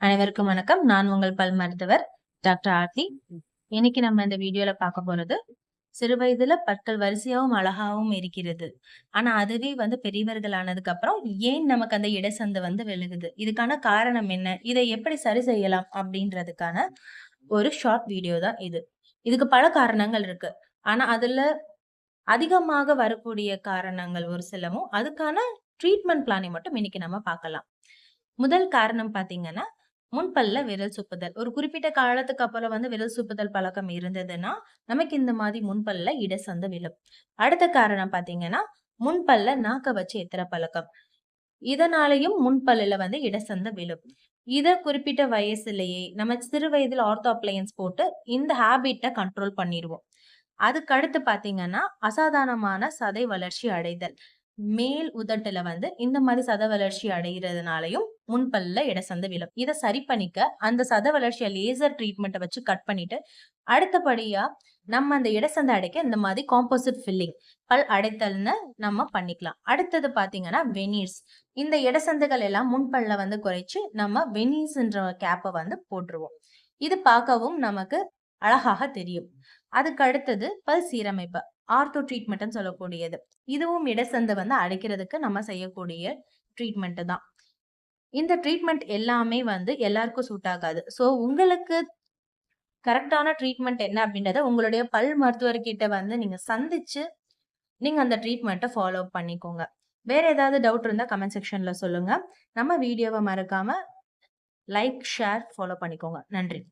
அனைவருக்கும் வணக்கம். நான் உங்கள் பல் மருத்துவர் டாக்டர் ஆர்த்தி. இன்னைக்கு நம்ம இந்த வீடியோல பார்க்க போறது, சிறு வயதுல பற்கள் வரிசையாவும் அழகாவும் இருக்கிறது. ஆனா அதுவே பெரியவர்கள் ஆனதுக்கு அப்புறம் ஏன் நமக்கு அந்த இடைசந்து விழுகுது? இதுக்கான காரணம் என்ன? இதை எப்படி சரி செய்யலாம்? அப்படின்றதுக்கான ஒரு ஷார்ட் வீடியோ தான் இது. இதுக்கு பல காரணங்கள் இருக்கு. ஆனா அதுல அதிகமாக வரக்கூடிய காரணங்கள் ஒரு சிலவும், அதுக்கான ட்ரீட்மெண்ட் பிளானை மட்டும் இன்னைக்கு நம்ம பார்க்கலாம். முதல் காரணம் பார்த்தீங்கன்னா, முன்பல்ல விரல் சுப்புதல். ஒரு குறிப்பிட்ட காலத்துக்கு அப்புறம் விரல் சுப்புதல் பழக்கம் இருந்ததுன்னா, நமக்கு இந்த மாதிரி முன்பல்ல இடைசந்து விழும். அடுத்த காரணம் பார்த்தீங்கன்னா, முன்பல்ல நாக்க வச்சு எத்துற பழக்கம். இதனாலயும் முன்பல்லுல இடைசந்து விழும். இத குறிப்பிட்ட வயசுலயே நம்ம சிறு வயதில ஆர்த்தோ அப்ளையன்ஸ் போட்டு இந்த ஹேபிட்ட கண்ட்ரோல் பண்ணிருவோம். அதுக்கு அடுத்து பார்த்தீங்கன்னா, அசாதாரணமான சதை வளர்ச்சி அடைதல். மேல் உதட்டுல இந்த மாரி சத வளர்ச்சி அடைகிறதுனாலயும் முன்பல்ல இடைசந்து விழும். இத சரி பண்ணிக்க அந்த சத வளர்ச்சிய லேசர் ட்ரீட்மெண்ட்ட வச்சு கட் பண்ணிட்டு, அடுத்தபடியா நம்ம அந்த இடைசந்த அடைக்க இந்த மாதிரி காம்போசிட் ஃபில்லிங் பல் அடைத்தல்னு நம்ம பண்ணிக்கலாம். அடுத்தது பார்த்தீங்கன்னா, வெனீர்ஸ். இந்த இடைசந்துகள் எல்லாம் முன்பல்ல குறைச்சு நம்ம வெனீஸ்ன்ற கேப்ப போட்டுருவோம். இது பார்க்கவும் நமக்கு அழகாக தெரியும். அதுக்கு அடுத்தது பல் சீரமைப்பு. ஆர்த்தோ ட்ரீட்மெண்ட்ன்னு சொல்லக்கூடியது. இதுவும் இடைசந்த அடைக்கிறதுக்கு நம்ம செய்யக்கூடிய ட்ரீட்மெண்ட் தான். இந்த ட்ரீட்மெண்ட் எல்லாமே எல்லாருக்கும் சூட் ஆகாது. சோ உங்களுக்கு கரெக்ட்டான ட்ரீட்மெண்ட் என்ன அப்படின்றத உங்களுடைய பல் மருத்துவர்கிட்ட நீங்க சந்திச்சு, நீங்க அந்த ட்ரீட்மெண்ட்ட ஃபாலோ பண்ணிக்கோங்க. வேற ஏதாவது டவுட் இருந்தா கமெண்ட் செக்ஷன்ல சொல்லுங்க. நம்ம வீடியோவ மறக்காம லைக், ஷேர், ஃபாலோ பண்ணிக்கோங்க. நன்றி.